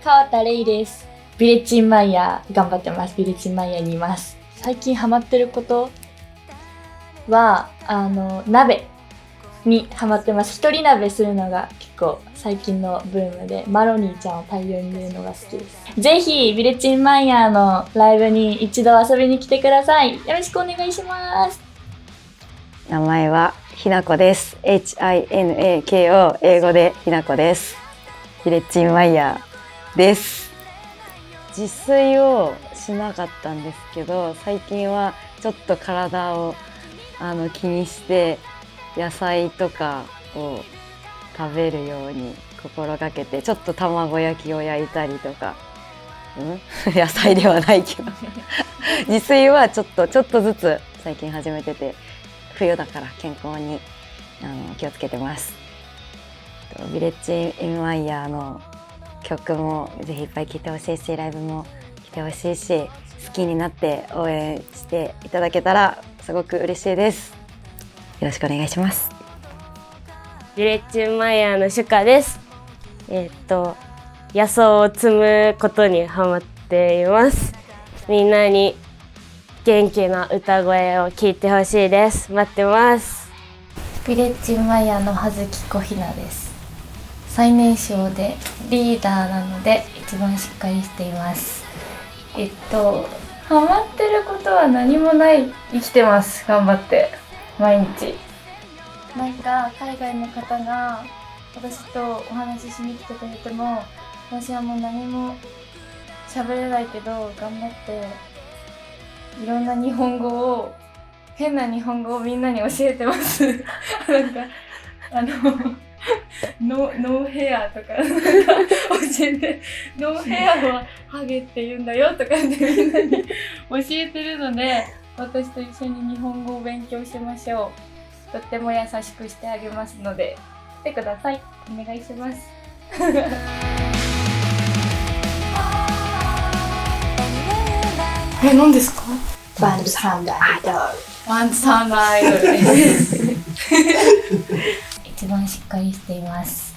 川田レイです。ビレッジインマイヤー頑張ってます。ビレッジインマイヤーにいます。最近ハマってることは鍋にハマってます。一人鍋するのが結構最近のブームで、マロニーちゃんを大量に入れるのが好きです。ぜひビレッジインマイヤーのライブに一度遊びに来てください。よろしくお願いします。名前はひなこです。HINAKO、英語でひなこです。ビレッジインマイヤーです。自炊をしなかったんですけど、最近はちょっと体を気にして野菜とかを食べるように心がけて、ちょっと卵焼きを焼いたりとか、野菜ではないけど自炊はちょっとずつ最近始めてて、冬だから健康に気をつけてます。ビレッジインマイヤーの曲もぜひいっぱい聴いてほしいし、ライブも来てほしいし、好きになって応援していただけたらすごく嬉しいです。よろしくお願いします。ビレッジインマイヤーのシュカです。野草を摘むことにハマっています。みんなに元気な歌声を聞いてほしいです。待ってます。ビレッジインマイヤーの葉月小ひなです。最年少でリーダーなので一番しっかりしています。ハマってることは何もない。生きてます。頑張って毎日。なんか海外の方が私とお話ししに来てくれても、私はもう何も喋れないけど頑張っていろんな日本語を、変な日本語をみんなに教えてますなんかノーヘアとか教えて、ノーヘアはハゲって言うんだよとかってみんなに教えてるので、私と一緒に日本語を勉強しましょう。とっても優しくしてあげますので来てください。お願いします何ですか？バンドサウンドアイドル。ワンサウンドアイドルです一番しっかりしています。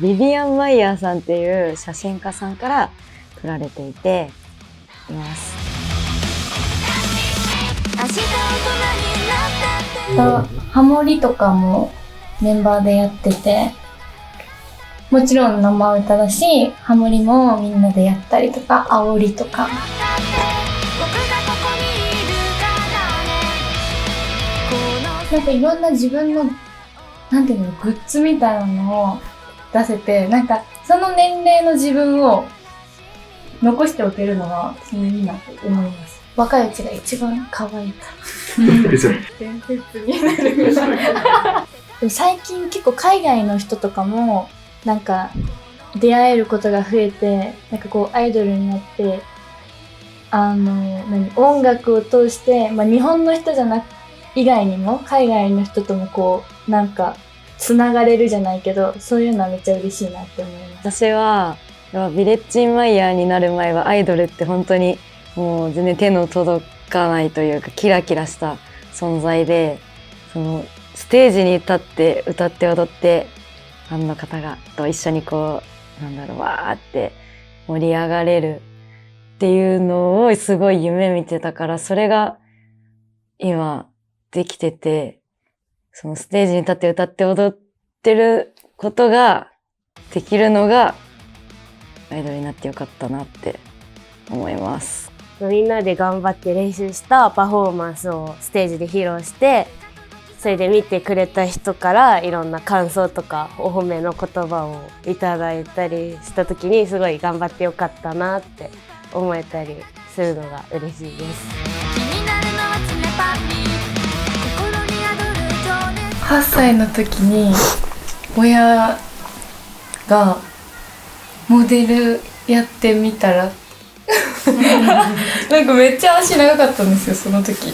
ビビアン・マイヤーさんっていう写真家さんから撮られています。ハモリとかもメンバーでやってて、もちろん生歌だし、ハモリもみんなでやったりとか、煽りとか。なんかいろんな自分のなんていうの、グッズみたいなのを出せて、なんかその年齢の自分を残しておけるのがすごいいいなと思います。若いうちが一番可愛いから伝説になるでも最近結構海外の人とかもなんか出会えることが増えて、なんかこうアイドルになって音楽を通して、日本の人じゃなく以外にも海外の人ともこうなんかつながれるじゃないけど、そういうのはめっちゃ嬉しいなって思います。私はビレッジインマイヤーになる前はアイドルって本当にもう全然手の届かないというか、キラキラした存在で、そのステージに立って歌って踊ってファンの方がと一緒にこうわーって盛り上がれるっていうのをすごい夢見てたから、それが今できてて、そのステージに立って歌って踊ってることができるのがアイドルになってよかったなって思います。みんなで頑張って練習したパフォーマンスをステージで披露して、それで見てくれた人からいろんな感想とかお褒めの言葉をいただいたりした時に、すごい頑張ってよかったなって思えたりするのが嬉しいです。8歳の時に親がモデルやってみたらなんかめっちゃ足長かったんですよ。その時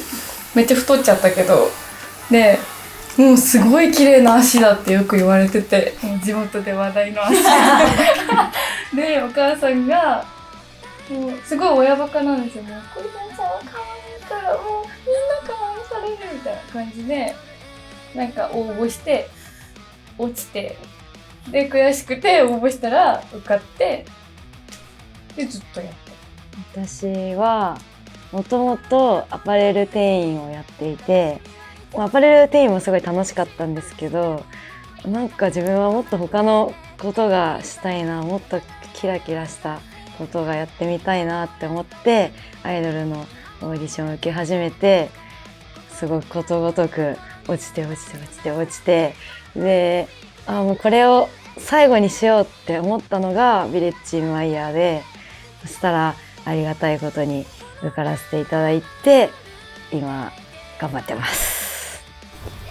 めっちゃ太っちゃったけど、でもうすごい綺麗な足だってよく言われてて、地元で話題の足で、お母さんがもうすごい親バカなんですよ。もうこれちゃんは可愛いからもうみんな可愛されるみたいな感じで、なんか応募して落ちて、で悔しくて応募したら受かって、でずっとやってる？私はもともとアパレル店員をやっていて、アパレル店員もすごい楽しかったんですけど、なんか自分はもっと他のことがしたいな、もっとキラキラしたことがやってみたいなって思ってアイドルのオーディションを受け始めて、すごくことごとく落ちてで、もうこれを最後にしようって思ったのがヴィレッジマイヤーで、そしたらありがたいことに受からせていただいて今頑張ってます。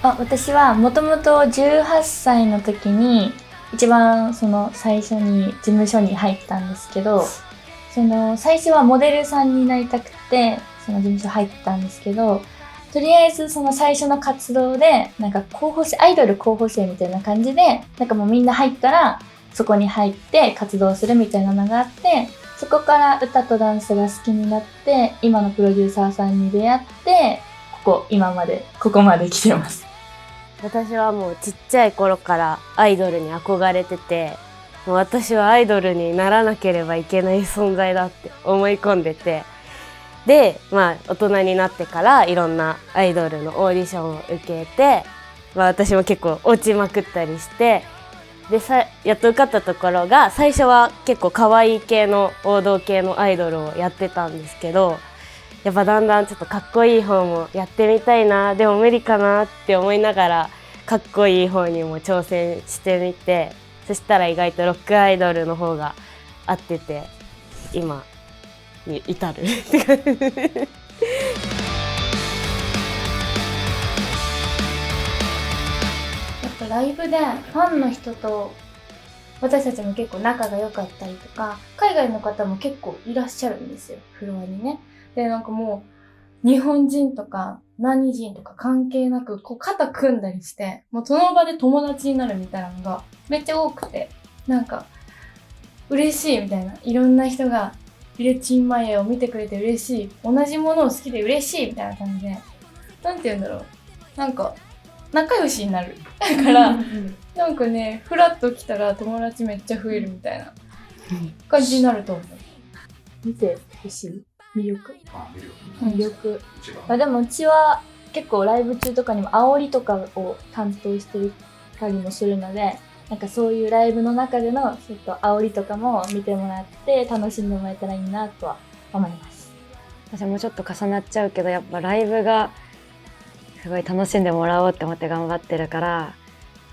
私はもともと18歳の時に一番その最初に事務所に入ったんですけど、その最初はモデルさんになりたくてその事務所入ったんですけど、とりあえずその最初の活動でなんか候補生、アイドル候補生みたいな感じで、なんかもうみんな入ったらそこに入って活動するみたいなのがあって、そこから歌とダンスが好きになって、今のプロデューサーさんに出会って、ここまで来てます。私はもうちっちゃい頃からアイドルに憧れてて、もう私はアイドルにならなければいけない存在だって思い込んでて、で、大人になってからいろんなアイドルのオーディションを受けて、私も結構落ちまくったりして、でやっと受かったところが、最初は結構可愛い系の王道系のアイドルをやってたんですけど、やっぱだんだんちょっとかっこいい方もやってみたいな、でも無理かなって思いながらかっこいい方にも挑戦してみて、そしたら意外とロックアイドルの方が合ってて今に至るって感じ。ライブでファンの人と私たちも結構仲が良かったりとか、海外の方も結構いらっしゃるんですよ、フロアにね。で、なんかもう日本人とか何人とか関係なくこう肩組んだりして、もうその場で友達になるみたいなのがめっちゃ多くて、なんか嬉しいみたいな、いろんな人がヴィレッジマイヤーを見てくれて嬉しい、同じものを好きで嬉しいみたいな感じで、なんて言うんだろう、なんか仲良しになるだからなんかね、フラッと来たら友達めっちゃ増えるみたいな感じになると思う。見てほしい魅力。でもうちは結構ライブ中とかにも煽りとかを担当してたりもするので、なんかそういうライブの中でのちょっと煽りとかも見てもらって楽しんでもらえたらいいなとは思います。私もちょっと重なっちゃうけど、やっぱライブがすごい楽しんでもらおうって思って頑張ってるから、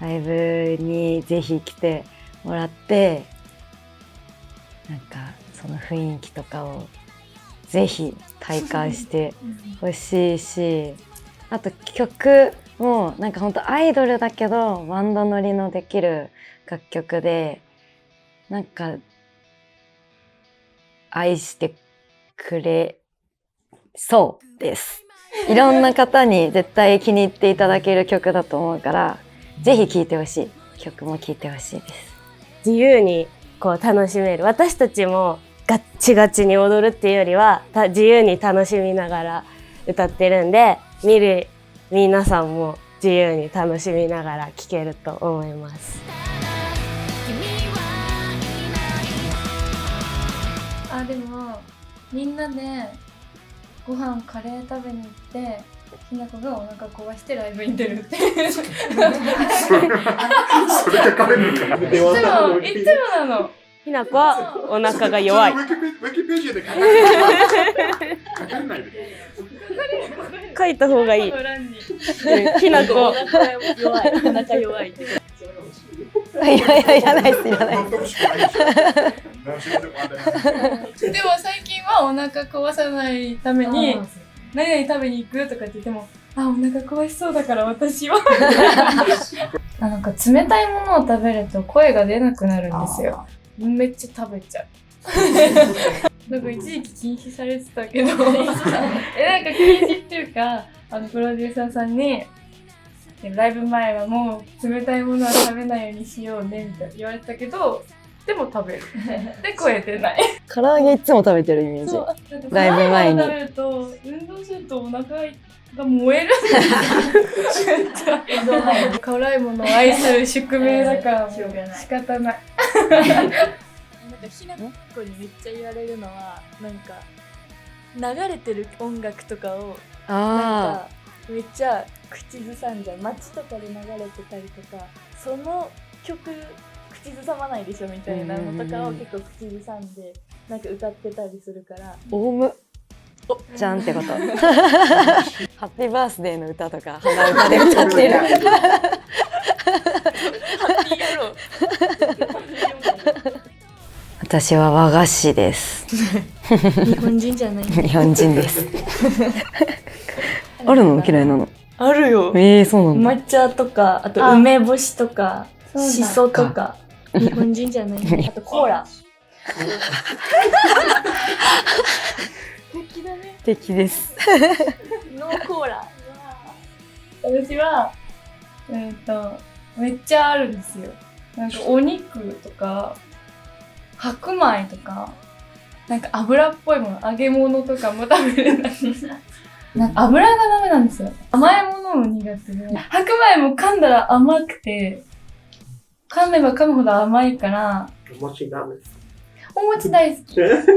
ライブにぜひ来てもらって、なんかその雰囲気とかをぜひ体感してほしいし、あと曲もなんかほんとアイドルだけどバンド乗りのできる楽曲で、なんか愛してくれそうです。いろんな方に絶対気に入っていただける曲だと思うから、ぜひ聴いてほしい。曲も聴いてほしいです。自由にこう楽しめる。私たちもガッチガチに踊るっていうよりは自由に楽しみながら歌ってるんで、見る皆さんも自由に楽しみながら聴けると思います。でもみんなでご飯カレー食べに行ってひなこがお腹壊してライブに出るってそれ書かれるのか。いつもなの。ひなこはお腹が弱い。ウィキペディアで書かれないで。書いた方がいい。ひなこお腹弱い。いらないです。でも最近はお腹壊さないために何々食べに行くとかって言っても、お腹壊しそうだから私はなんか冷たいものを食べると声が出なくなるんですよ。めっちゃ食べちゃうなんか一時期禁止されてたけどなんか禁止っていうかプロデューサーさんにライブ前はもう冷たいものは食べないようにしようねみたいな言われたけど、でも食べるで声出ない。唐揚げいつも食べてるイメージ。ライブ前に食べると運動するとお腹が燃える辛いものを愛する宿命だからもう仕方ないかひなこにめっちゃ言われるのはなんか流れてる音楽とかをなんあかめっちゃ口ずさんじゃん。街とかで流れてたりとか、その曲口ずさまないでしょみたいなのとかを結構口ずさんでなんか歌ってたりするから、オウムちゃんってことハッピーバースデーの歌とか鼻歌で歌ってる私は和菓子です日本人じゃない。日本人ですあるの嫌いなの？あるよ。そうなんだ。抹茶とか、あと梅干しとか、しそとか。日本人じゃない。あとコーラ。敵だね。敵ですノーコーラ。私はめっちゃあるんですよ。なんかお肉とか白米とかなんか油っぽいもの、揚げ物とかも食べれない。なんか油がダメなんですよ。甘いものも苦手で、白米も噛んだら甘くて、噛めば噛むほど甘いから。お餅ダメ。お餅大好き。だからちょ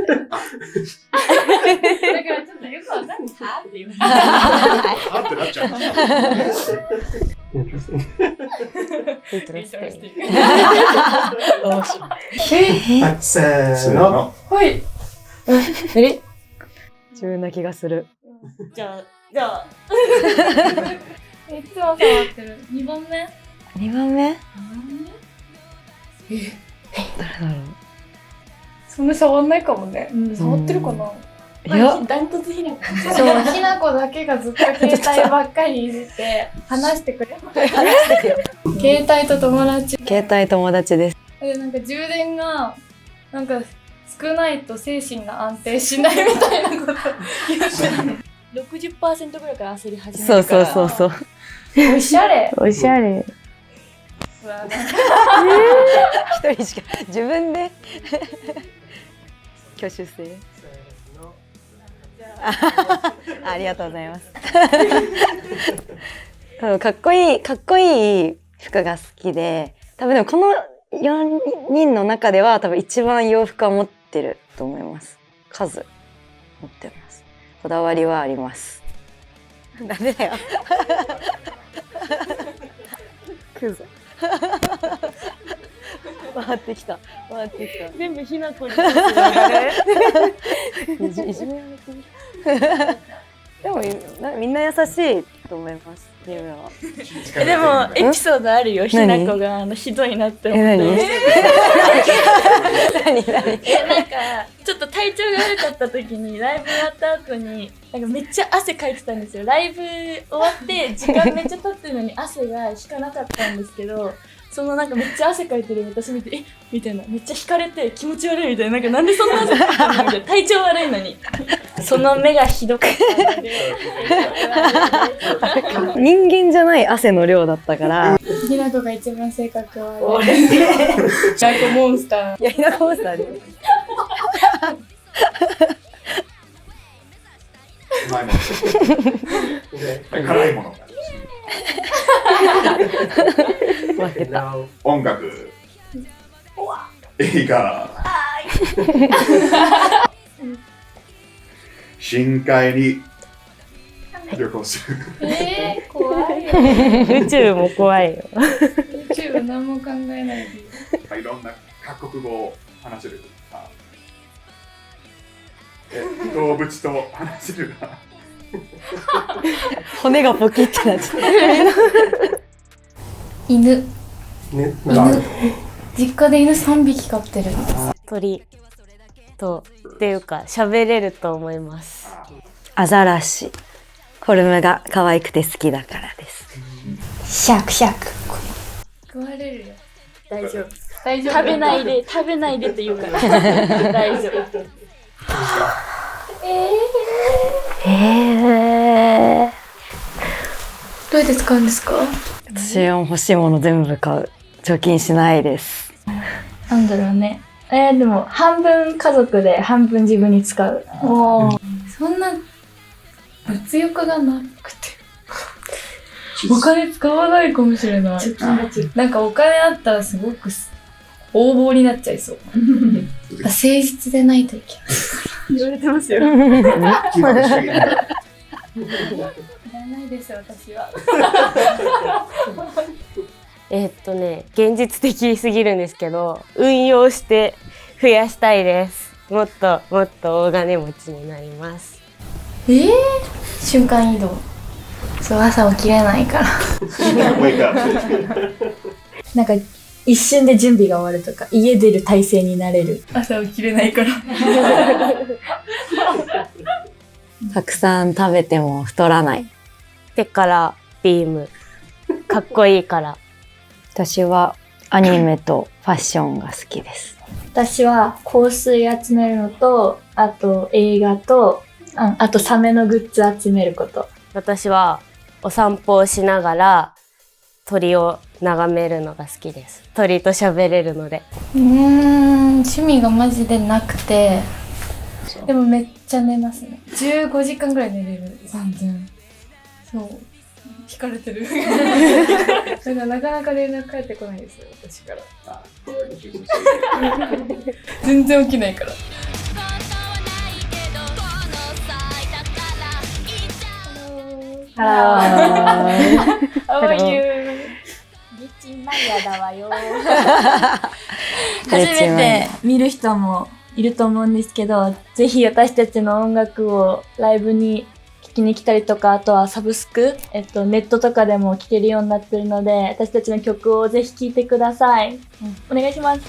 っとよくわかんない。はって言う。はってなっちゃう。はい、せーの。はい。自分な気がする。じゃあ。いつも触ってる。2番目2番目誰だろう。そんな触んないかもね。触ってるかな。いや、ダントツひなこ。そう、ひなこだけがずっと携帯ばっかりいじって話してくれ。携帯と友達。携帯友達です。で、なんか充電がなんか少ないと精神が安定しないみたいなこと言ってる。60% ぐらいから焦り始めるから。そう。おしゃれ。おしゃれ。一人しか自分で挙手制。ありがとうございます。多分かっこいい服が好きで、多分でもこの4人の中では多分一番洋服は持ってると思います。数持ってます。こだわりはあります。ダメだよ。クズ。回ってきた。全部ひなこに。いじめられてる。でもみんな優しいと思います。ジムは。でもエピソードあるよ。ひなこがひどいなって思って。何？なんかちょっと体調が悪かった時にライブ終わった後になんかめっちゃ汗かいてたんですよ。ライブ終わって時間めっちゃ経ってるのに汗が引かなかったんですけど。そのなんかめっちゃ汗かいてる私見てみたいな、めっちゃ惹かれて気持ち悪いみたいな、なんでそんな汗かいてるのみたいな、体調悪いのにその目がひどかったので人間じゃない汗の量だったからひなこが一番性格悪い。ひなこモンスター。いや、ひなこモンスターでうまいもの。辛いもの。負けた。音楽、映画、深海に旅行する。怖いよ。宇宙も怖いよ。宇宙は何も考えないで。いろんな各国語を話せる。動物と話せる。骨がポキってなっちゃった。犬。ね、実家で犬3匹飼ってる。鳥とっていうか喋れると思います。アザラシ。フォルムが可愛くて好きだからです。シャクシャク。食われるよ。大丈夫。大丈夫。食べないでって言うから大丈夫。どうやって使うんですか？私は欲しいもの全部買う。貯金しないです。なんだろうね。でも半分家族で半分自分に使う。そんな物欲がなくてお金使わないかもしれない。なんかお金あったらすごく横暴になっちゃいそう。誠実でないといけない。言われてますよ。キーワードしてあげながら。いらないです、私は。現実的すぎるんですけど、運用して増やしたいです。もっともっと大金持ちになります。瞬間移動。そう、朝起きれないから。もういいか。なんか一瞬で準備が終わるとか、家出る体制になれる。朝起きれないから。たくさん食べても太らない。手からビーム。かっこいいから。私はアニメとファッションが好きです。私は香水集めるのと、あと映画と、あとサメのグッズ集めること。私はお散歩をしながら鳥を眺めるのが好きです。鳥と喋れるので。趣味がマジでなくて、でもめっちゃ寝ますね。15時間ぐらい寝れる。全然。そう。惹かれてる。だからなかなか連絡返ってこないですよ、私から。全然起きないから。How are you? リッチンマイヤーだわよ。初めて見る人もいると思うんですけど、ぜひ私たちの音楽をライブに聴きに来たりとか、あとはサブスク、ネットとかでも聴けるようになってるので、私たちの曲をぜひ聴いてください。お願いします。